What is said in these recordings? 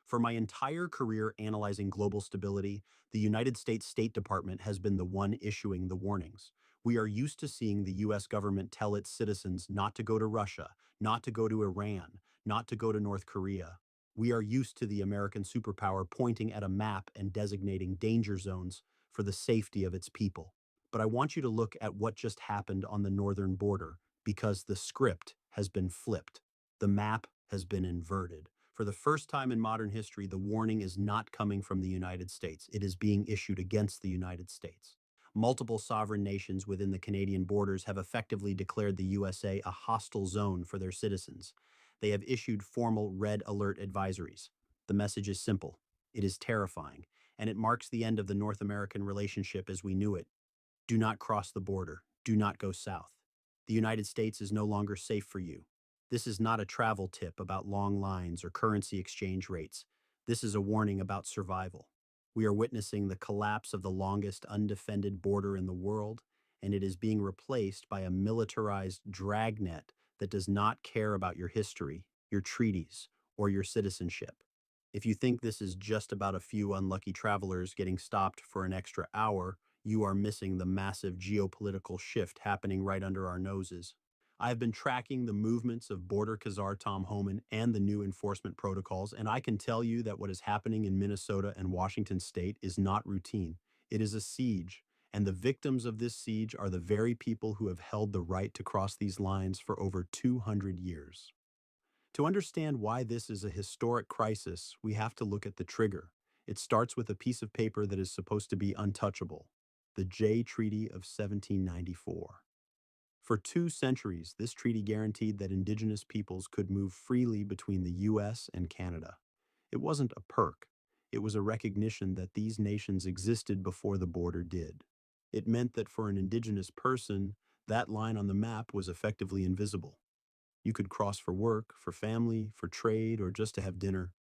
For my entire career analyzing global stability, the United States State Department has been the one issuing the warnings. We are used to seeing the US government tell its citizens not to go to Russia, not to go to Iran, not to go to North Korea. We are used to the American superpower pointing at a map and designating danger zones for the safety of its people. But I want you to look at what just happened on the northern border, because the script has been flipped. The map has been inverted. For the first time in modern history, the warning is not coming from the United States. It is being issued against the United States. Multiple sovereign nations within the Canadian borders have effectively declared the USA a hostile zone for their citizens. They have issued formal red alert advisories. The message is simple. It is terrifying, and it marks the end of the North American relationship as we knew it. Do not cross the border. Do not go south. The United States is no longer safe for you. This is not a travel tip about long lines or currency exchange rates. This is a warning about survival. We are witnessing the collapse of the longest undefended border in the world, and it is being replaced by a militarized dragnet that does not care about your history, your treaties, or your citizenship. If you think this is just about a few unlucky travelers getting stopped for an extra hour, you are missing the massive geopolitical shift happening right under our noses. I have been tracking the movements of Border Kazar Tom Homan and the new enforcement protocols, and I can tell you that what is happening in Minnesota and Washington state is not routine. It is a siege, and the victims of this siege are the very people who have held the right to cross these lines for over 200 years. To understand why this is a historic crisis, we have to look at the trigger. It starts with a piece of paper that is supposed to be untouchable, the Jay Treaty of 1794. For 2 centuries, this treaty guaranteed that Indigenous peoples could move freely between the US and Canada. It wasn't a perk, it was a recognition that these nations existed before the border did. It meant that for an Indigenous person, that line on the map was effectively invisible. You could cross for work, for family, for trade, or just to have dinner.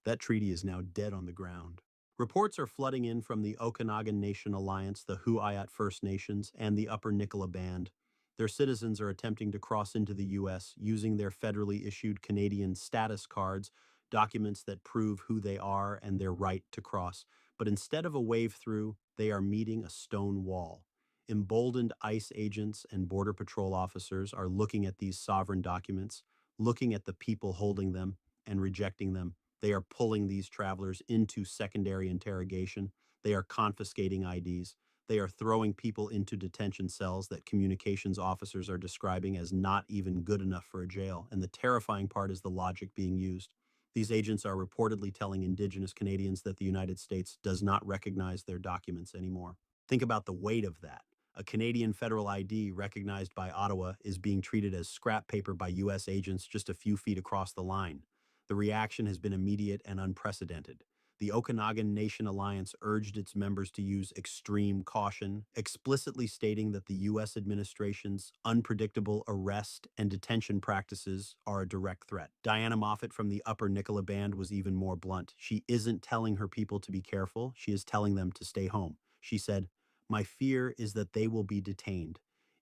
That treaty is now dead on the ground. Reports are flooding in from the Okanagan Nation Alliance, the Huayat First Nations, and the Upper Nicola Band. Their citizens are attempting to cross into the U.S. using their federally issued Canadian status cards, documents that prove who they are and their right to cross. But instead of a wave through, they are meeting a stone wall. Emboldened ICE agents and Border Patrol officers are looking at these sovereign documents, looking at the people holding them, and rejecting them. They are pulling these travelers into secondary interrogation. They are confiscating IDs. They are throwing people into detention cells that communications officers are describing as not even good enough for a jail. And the terrifying part is the logic being used. These agents are reportedly telling Indigenous Canadians that the United States does not recognize their documents anymore. Think about the weight of that. A Canadian federal ID recognized by Ottawa is being treated as scrap paper by U.S. agents just a few feet across the line. The reaction has been immediate and unprecedented. The Okanagan Nation Alliance urged its members to use extreme caution, explicitly stating that the U.S. administration's unpredictable arrest and detention practices are a direct threat. Diana Moffat from the Upper Nicola Band was even more blunt. She isn't telling her people to be careful, she is telling them to stay home. She said, "My fear is that they will be detained.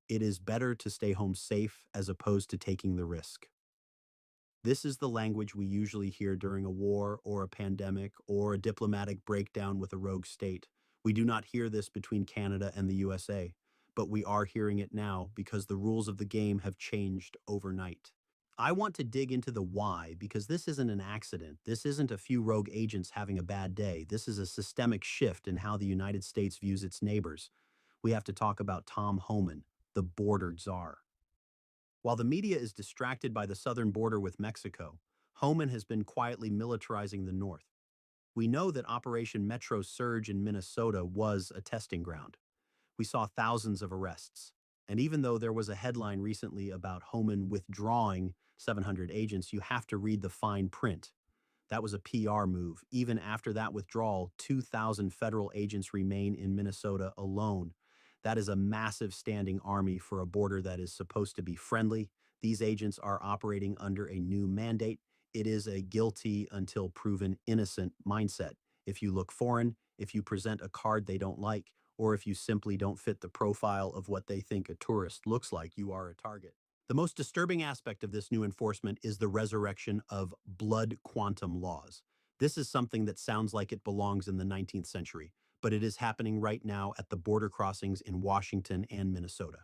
It is better to stay home safe as opposed to taking the risk." This is the language we usually hear during a war or a pandemic or a diplomatic breakdown with a rogue state. We do not hear this between Canada and the USA, but we are hearing it now because the rules of the game have changed overnight. I want to dig into the why because this isn't an accident. This isn't a few rogue agents having a bad day. This is a systemic shift in how the United States views its neighbors. We have to talk about Tom Homan, the border czar. While the media is distracted by the southern border with Mexico, Homan has been quietly militarizing the north. We know that Operation Metro Surge in Minnesota was a testing ground. We saw thousands of arrests. And even though there was a headline recently about Homan withdrawing 700 agents, you have to read the fine print. That was a PR move. Even after that withdrawal, 2,000 federal agents remain in Minnesota alone. That is a massive standing army for a border that is supposed to be friendly. These agents are operating under a new mandate. It is a guilty until proven innocent mindset. If you look foreign, if you present a card they don't like, or if you simply don't fit the profile of what they think a tourist looks like, you are a target. The most disturbing aspect of this new enforcement is the resurrection of blood quantum laws. This is something that sounds like it belongs in the 19th century, but it is happening right now at the border crossings in Washington and Minnesota.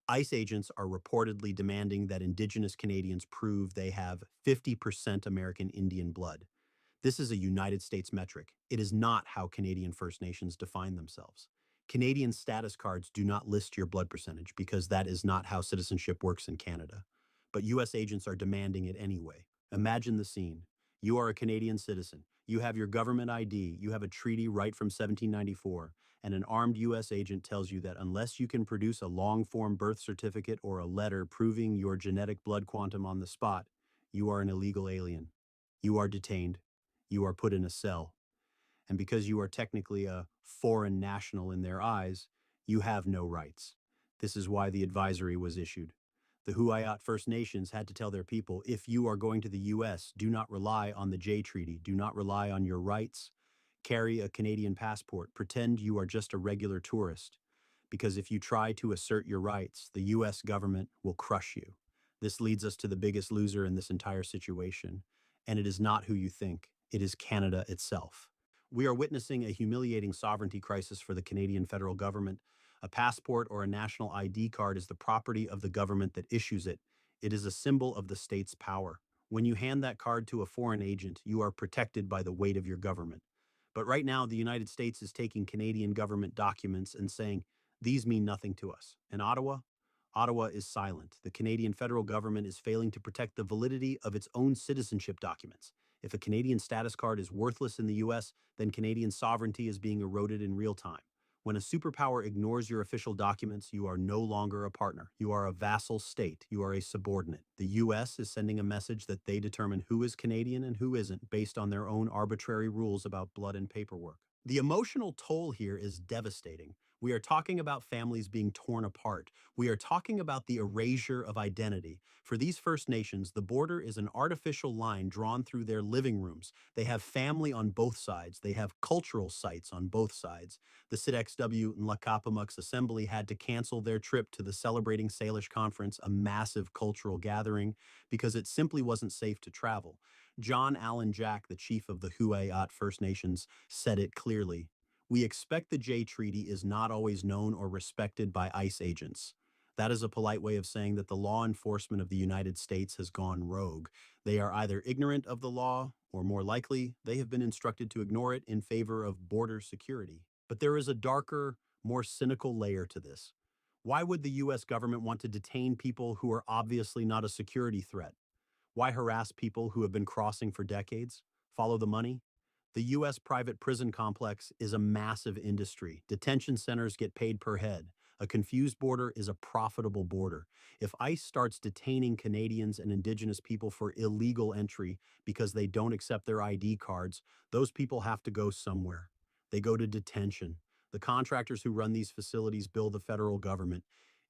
ICE agents are reportedly demanding that Indigenous Canadians prove they have 50% American Indian blood. This is a United States metric. It is not how Canadian First Nations define themselves. Canadian status cards do not list your blood percentage because that is not how citizenship works in Canada. But US agents are demanding it anyway. Imagine the scene. You are a Canadian citizen. You have your government ID. You have a treaty right from 1794. And an armed US agent tells you that unless you can produce a long form birth certificate or a letter proving your genetic blood quantum on the spot, you are an illegal alien. You are detained. You are put in a cell. And because you are technically a foreign national in their eyes, you have no rights. This is why the advisory was issued. The Huayot First Nations had to tell their people, if you are going to the US, do not rely on the Jay Treaty, do not rely on your rights. Carry a Canadian passport, pretend you are just a regular tourist. Because if you try to assert your rights, the US government will crush you. This leads us to the biggest loser in this entire situation. And it is not who you think, it is Canada itself. We are witnessing a humiliating sovereignty crisis for the Canadian federal government. A passport or a national ID card is the property of the government that issues it. It is a symbol of the state's power. When you hand that card to a foreign agent, you are protected by the weight of your government. But right now, the United States is taking Canadian government documents and saying, these mean nothing to us. In Ottawa, Ottawa is silent. The Canadian federal government is failing to protect the validity of its own citizenship documents. If a Canadian status card is worthless in the US, then Canadian sovereignty is being eroded in real time. When a superpower ignores your official documents, you are no longer a partner. You are a vassal state. You are a subordinate. The US is sending a message that they determine who is Canadian and who isn't based on their own arbitrary rules about blood and paperwork. The emotional toll here is devastating. We are talking about families being torn apart. We are talking about the erasure of identity. For these First Nations, the border is an artificial line drawn through their living rooms. They have family on both sides. They have cultural sites on both sides. The SIDXW and Lakapamux Assembly had to cancel their trip to the Celebrating Salish Conference, a massive cultural gathering, because it simply wasn't safe to travel. John Allen Jack, the chief of the Huayot First Nations, said it clearly. We expect the Jay Treaty is not always known or respected by ICE agents. That is a polite way of saying that the law enforcement of the United States has gone rogue. They are either ignorant of the law, or more likely, they have been instructed to ignore it in favor of border security. But there is a darker, more cynical layer to this. Why would the US government want to detain people who are obviously not a security threat? Why harass people who have been crossing for decades? Follow the money? The U.S. private prison complex is a massive industry. Detention centers get paid per head. A confused border is a profitable border. If ICE starts detaining Canadians and Indigenous people for illegal entry because they don't accept their ID cards, those people have to go somewhere. They go to detention. The contractors who run these facilities bill the federal government.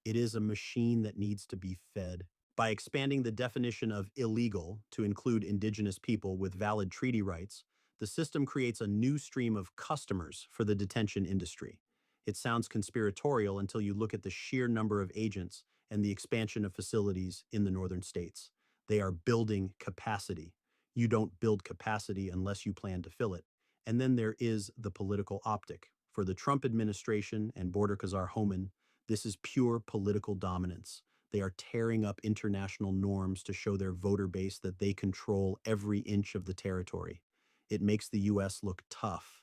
It is a machine that needs to be fed. By expanding the definition of illegal to include Indigenous people with valid treaty rights, the system creates a new stream of customers for the detention industry. It sounds conspiratorial until you look at the sheer number of agents and the expansion of facilities in the northern states. They are building capacity. You don't build capacity unless you plan to fill it. And then there is the political optic. For the Trump administration and Border Khazar Homan, this is pure political dominance. They are tearing up international norms to show their voter base that they control every inch of the territory. It makes the US look tough.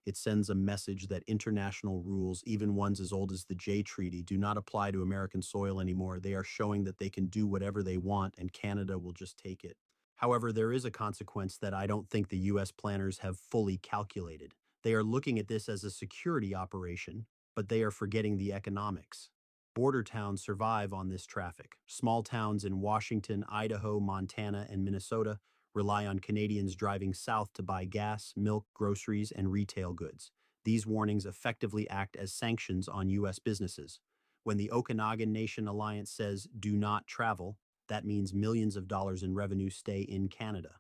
It sends a message that international rules, even ones as old as the Jay Treaty, do not apply to American soil anymore. They are showing that they can do whatever they want and Canada will just take it. However, there is a consequence that I don't think the US planners have fully calculated. They are looking at this as a security operation, but they are forgetting the economics. Border towns survive on this traffic. Small towns in Washington, Idaho, Montana, and Minnesota rely on Canadians driving south to buy gas, milk, groceries, and retail goods. These warnings effectively act as sanctions on U.S. businesses. When the Okanagan Nation Alliance says, do not travel, that means millions of dollars in revenue stay in Canada.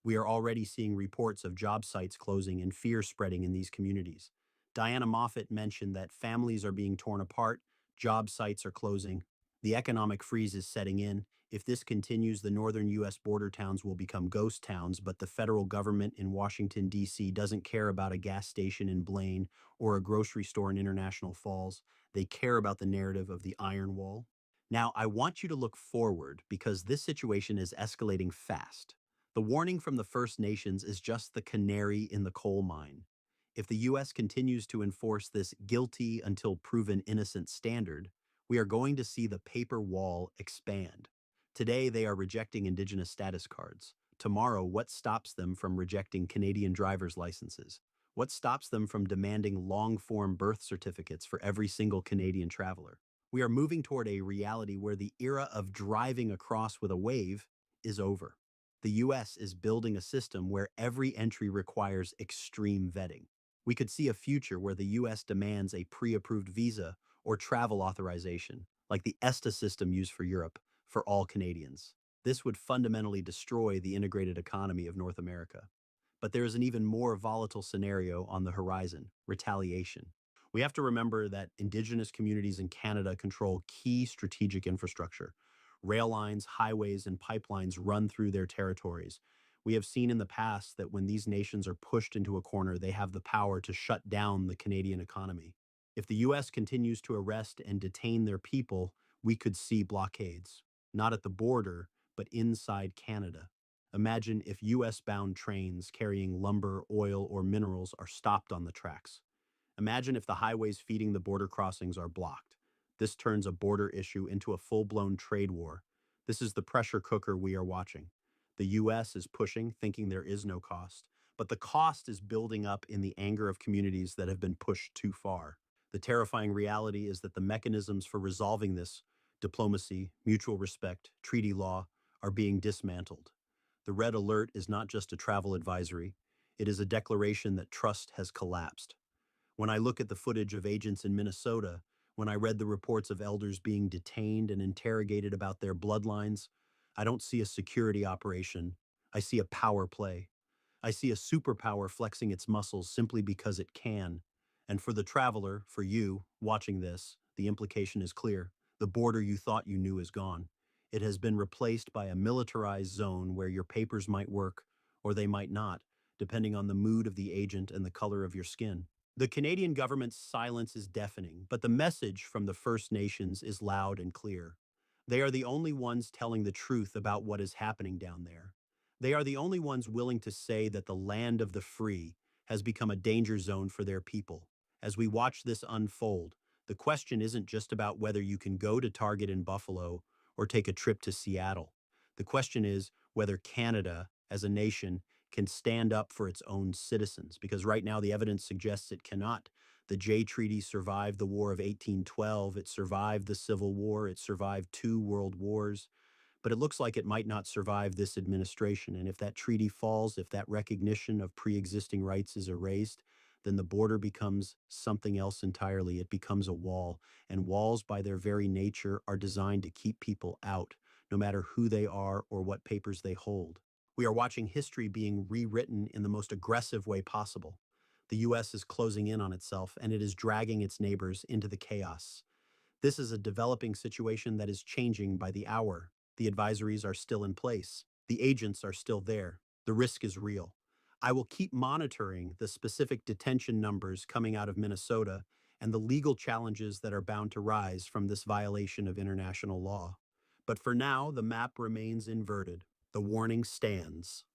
We are already seeing reports of job sites closing and fear spreading in these communities. Diana Moffat mentioned that families are being torn apart, job sites are closing, the economic freeze is setting in. If this continues, the northern U.S. border towns will become ghost towns, but the federal government in Washington, D.C. doesn't care about a gas station in Blaine or a grocery store in International Falls. They care about the narrative of the Iron Wall. Now, I want you to look forward because this situation is escalating fast. The warning from the First Nations is just the canary in the coal mine. If the U.S. continues to enforce this guilty until proven innocent standard, we are going to see the paper wall expand. Today, they are rejecting Indigenous status cards. Tomorrow, what stops them from rejecting Canadian driver's licenses? What stops them from demanding long-form birth certificates for every single Canadian traveler? We are moving toward a reality where the era of driving across with a wave is over. The US is building a system where every entry requires extreme vetting. We could see a future where the US demands a pre-approved visa or travel authorization, like the ESTA system used for Europe, for all Canadians. This would fundamentally destroy the integrated economy of North America. But there is an even more volatile scenario on the horizon: retaliation. We have to remember that Indigenous communities in Canada control key strategic infrastructure. Rail lines, highways, and pipelines run through their territories. We have seen in the past that when these nations are pushed into a corner, they have the power to shut down the Canadian economy. If the US continues to arrest and detain their people, we could see blockades, not at the border, but inside Canada. Imagine if US-bound trains carrying lumber, oil, or minerals are stopped on the tracks. Imagine if the highways feeding the border crossings are blocked. This turns a border issue into a full-blown trade war. This is the pressure cooker we are watching. The US is pushing, thinking there is no cost, but the cost is building up in the anger of communities that have been pushed too far. The terrifying reality is that the mechanisms for resolving this, diplomacy, mutual respect, treaty law, are being dismantled. The red alert is not just a travel advisory, it is a declaration that trust has collapsed. When I look at the footage of agents in Minnesota, when I read the reports of elders being detained and interrogated about their bloodlines, I don't see a security operation. I see a power play. I see a superpower flexing its muscles simply because it can. And for the traveler, for you, watching this, the implication is clear. The border you thought you knew is gone. It has been replaced by a militarized zone where your papers might work, or they might not, depending on the mood of the agent and the color of your skin. The Canadian government's silence is deafening, but the message from the First Nations is loud and clear. They are the only ones telling the truth about what is happening down there. They are the only ones willing to say that the land of the free has become a danger zone for their people. As we watch this unfold, the question isn't just about whether you can go to Target in Buffalo or take a trip to Seattle. The question is whether Canada, as a nation, can stand up for its own citizens, because right now the evidence suggests it cannot. The Jay Treaty survived the War of 1812, it survived the Civil War, it survived two world wars, but it looks like it might not survive this administration. And if that treaty falls, if that recognition of pre-existing rights is erased, then the border becomes something else entirely. It becomes a wall, and walls by their very nature are designed to keep people out, no matter who they are or what papers they hold. We are watching history being rewritten in the most aggressive way possible. The US is closing in on itself, and it is dragging its neighbors into the chaos. This is a developing situation that is changing by the hour. The advisories are still in place. The agents are still there. The risk is real. I will keep monitoring the specific detention numbers coming out of Minnesota and the legal challenges that are bound to rise from this violation of international law. But for now, the map remains inverted. The warning stands.